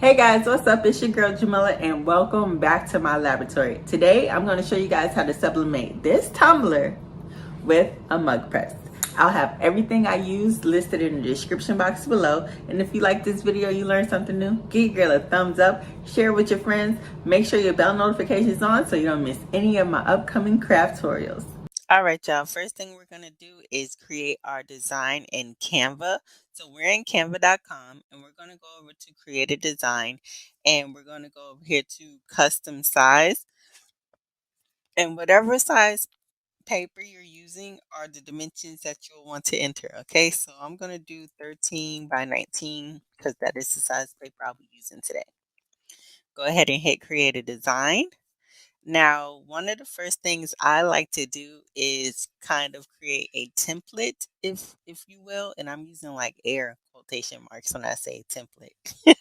Hey guys, what's up? It's your girl Jamila and welcome back to my laboratory. Today I'm going to show you guys how to sublimate this tumbler with a mug press. I'll have everything I use listed in the description box below. And if you like this video, you learned something new, give your girl a thumbs up, share it with your friends, make sure your bell notifications on so you don't miss any of my upcoming craft tutorials. All right, y'all. First thing we're going to do is create our design in Canva. So we're in canva.com and we're going to go over to create a design and we're going to go over here to custom size. And whatever size paper you're using are the dimensions that you'll want to enter. Okay, so I'm going to do 13 by 19 because that is the size paper I'll be using today. Go ahead and hit create a design. Now, one of the first things I like to do is kind of create a template, if you will, and I'm using like air quotation marks when I say template.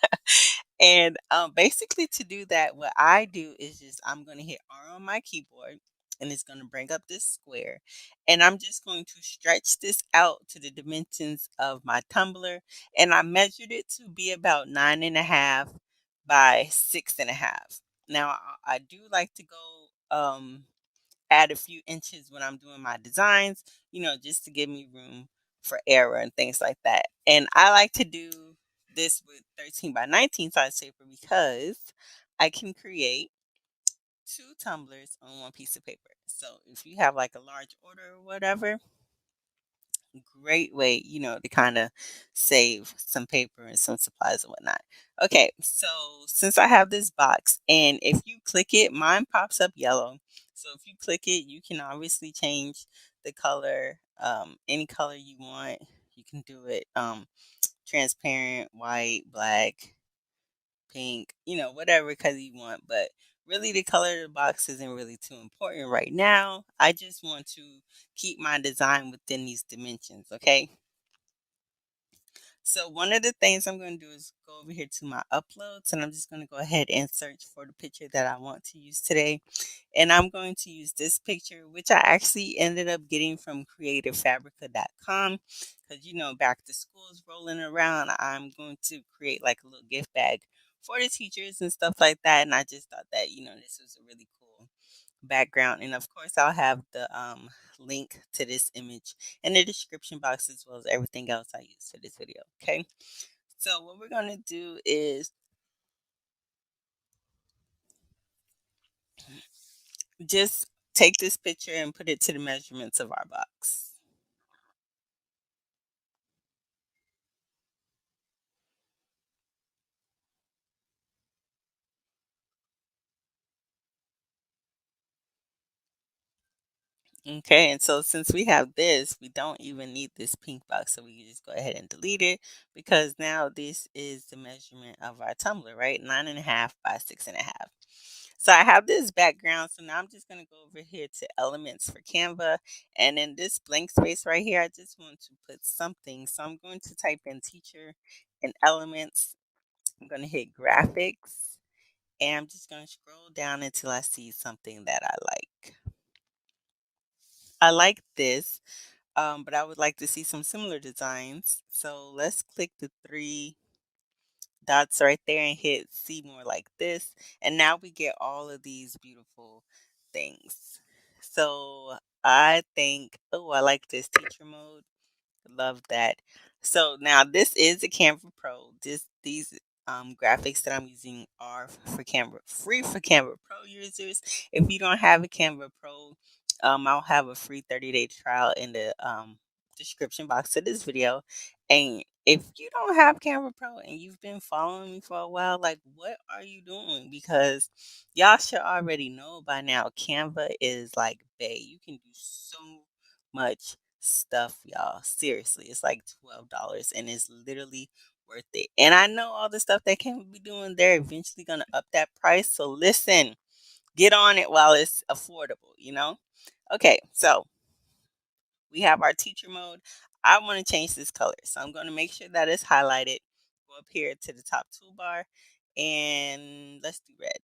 And basically, to do that, what I do is just I'm going to hit R on my keyboard, and it's going to bring up this square, and I'm just going to stretch this out to the dimensions of my tumbler, and I measured it to be about 9.5 by 6.5. Now, I do like to go add a few inches when I'm doing my designs, just to give me room for error and things like that. And I like to do this with 13 by 19 size paper because I can create two tumblers on one piece of paper. So if you have like a large order or whatever, great way, to kind of save some paper and some supplies and whatnot. Okay, so since I have this box, and if you click it, mine pops up yellow. So if you click it, you can obviously change the color, any color you want. You can do it transparent, white, black, pink, whatever color you want. But really, the color of the box isn't really too important right now. I just want to keep my design within these dimensions, okay? So one of the things I'm going to do is go over here to my uploads, and I'm just going to go ahead and search for the picture that I want to use today. And I'm going to use this picture, which I actually ended up getting from creativefabrica.com because, back to school is rolling around. I'm going to create like a little gift bag for the teachers and stuff like that. And I just thought that, this was a really cool background. And of course, I'll have the link to this image in the description box as well as everything else I use for this video. Okay. So what we're going to do is just take this picture and put it to the measurements of our box. Okay, and so since we have this, we don't even need this pink box, so we can just go ahead and delete it because now this is the measurement of our tumbler, right? 9.5 by 6.5. So I have this background, so now I'm just going to go over here to elements for Canva, and in this blank space right here, I just want to put something. So I'm going to type in teacher and elements. I'm going to hit graphics, and I'm just going to scroll down until I see something that I like. I like this, but I would like to see some similar designs. So let's click the three dots right there and hit see more like this. And now we get all of these beautiful things. So I think, oh, I like this teacher mode. Love that. So now this is a Canva Pro. These graphics that I'm using are for Canva, free for Canva Pro users. If you don't have a Canva Pro, I'll have a free 30-day trial in the description box of this video. And if you don't have Canva Pro and you've been following me for a while, like what are you doing? Because y'all should already know by now, Canva is like bae. You can do so much stuff, y'all. Seriously, it's like $12 and it's literally worth it. And I know all the stuff that Canva be doing, they're eventually gonna up that price. So listen, get on it while it's affordable. Okay, so we have our teacher mode. I want to change this color. So I'm going to make sure that it's highlighted. Go up here to the top toolbar and let's do red.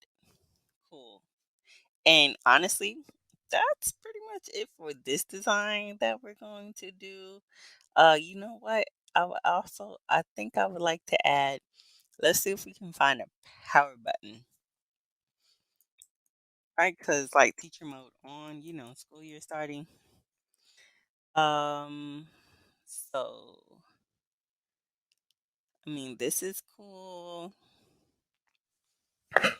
Cool. And honestly, that's pretty much it for this design that we're going to do. You know what? I think I would like to add Let's see if we can find a power button. Right, because like teacher mode on, school year starting. Um, so I mean, this is cool. Hmm.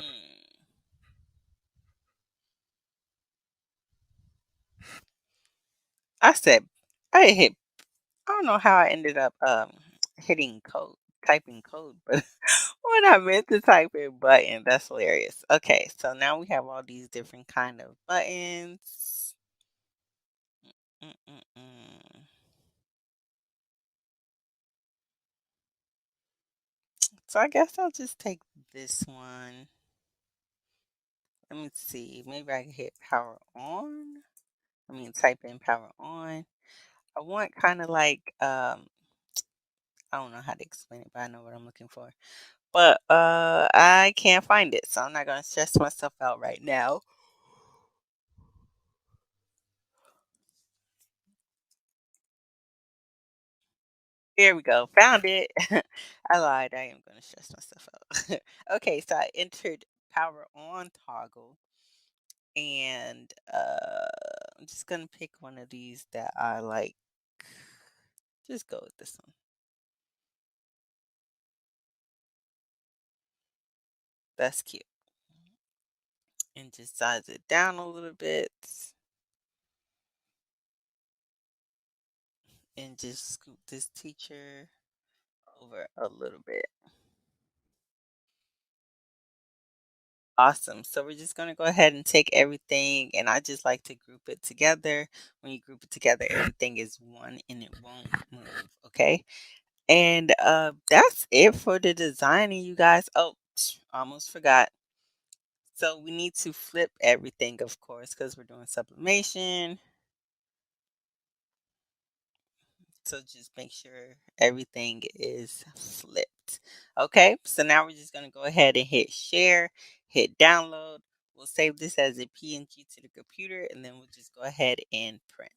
I said I hit. I don't know how I ended up hitting code, typing code, but when I meant to type in button, that's hilarious. Okay, so now we have all these different kind of buttons. Mm-mm-mm. So I guess I'll just take this one. Let me see. Maybe I can hit power on. I mean, type in power on. I want kind of like I don't know how to explain it, but I know what I'm looking for. But I can't find it, so I'm not gonna stress myself out right now. Here we go. Found it. I lied. I am gonna stress myself out. Okay, so I entered power on toggle, and I'm just gonna pick one of these that I like. Just go with this one. That's cute. And just size it down a little bit and just scoop this teacher over a little bit. Awesome. So we're just going to go ahead and take everything, and I just like to group it together. When you group it together, everything is one and it won't move. Okay. And that's it for the designing, you guys. Oh, almost forgot. So we need to flip everything, of course, because we're doing sublimation. So just make sure everything is flipped. Okay, so now we're just going to go ahead and hit share, hit download. We'll save this as a PNG to the computer, and then we'll just go ahead and print.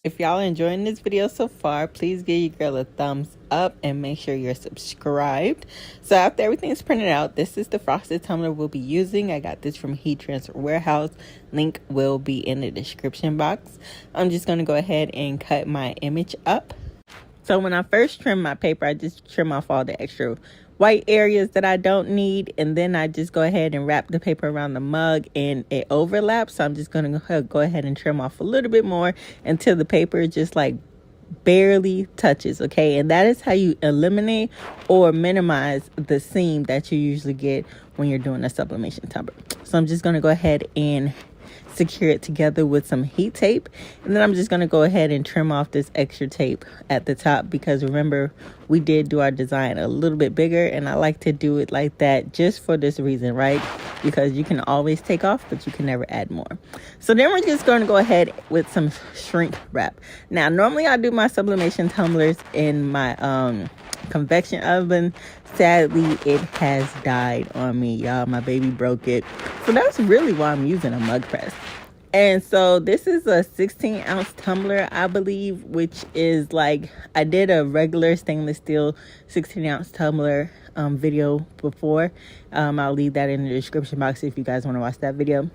If y'all enjoying this video so far, please give your girl a thumbs up and make sure you're subscribed. So after everything's printed out, this is the frosted tumbler we'll be using. I got this from Heat Transfer Warehouse. Link will be in the description box. I'm just going to go ahead and cut my image up. So when I first trim my paper, I just trim off all the extra white areas that I don't need, and then I just go ahead and wrap the paper around the mug and it overlaps. So I'm just going to go ahead and trim off a little bit more until the paper just like barely touches. Okay, and that is how you eliminate or minimize the seam that you usually get when you're doing a sublimation tumbler. So I'm just going to go ahead and secure it together with some heat tape, and then I'm just going to go ahead and trim off this extra tape at the top, because remember, we did do our design a little bit bigger, and I like to do it like that just for this reason, right? Because you can always take off, but you can never add more. So then we're just going to go ahead with some shrink wrap. Now normally I do my sublimation tumblers in my convection oven. Sadly, it has died on me, y'all. My baby broke it, so that's really why I'm using a mug press. And so this is a 16-ounce tumbler, I believe, which is like, I did a regular stainless steel 16-ounce tumbler video before. I'll leave that in the description box if you guys want to watch that video.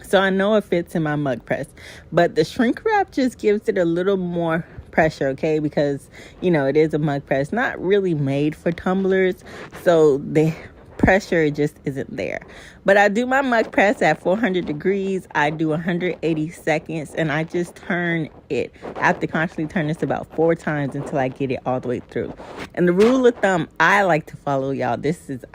So I know it fits in my mug press, but the shrink wrap just gives it a little more pressure, okay? Because, it is a mug press, not really made for tumblers, so the pressure just isn't there. But I do my mug press at 400 degrees. I do 180 seconds, and I just turn it. I have to constantly turn this about 4 times until I get it all the way through. And the rule of thumb I like to follow, y'all, this is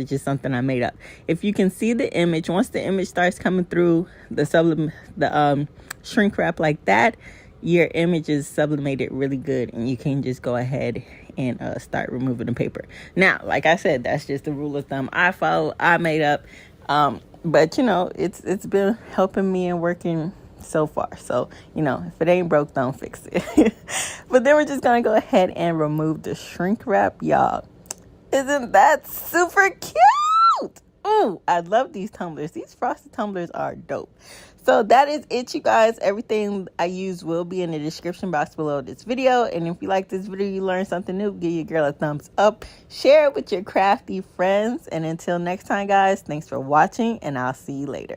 just something I made up. If you can see the image, once the image starts coming through the shrink wrap like that, your image is sublimated really good, and you can just go ahead and start removing the paper. Now, like I said, that's just the rule of thumb I follow, I made up, but it's been helping me and working so far. So if it ain't broke, don't fix it. But then we're just gonna go ahead and remove the shrink wrap, y'all. Isn't that super cute? Ooh, I love these tumblers. These frosted tumblers are dope. So that is it, you guys. Everything I use will be in the description box below this video. And if you like this video, you learned something new, give your girl a thumbs up. Share it with your crafty friends. And until next time, guys, thanks for watching, and I'll see you later.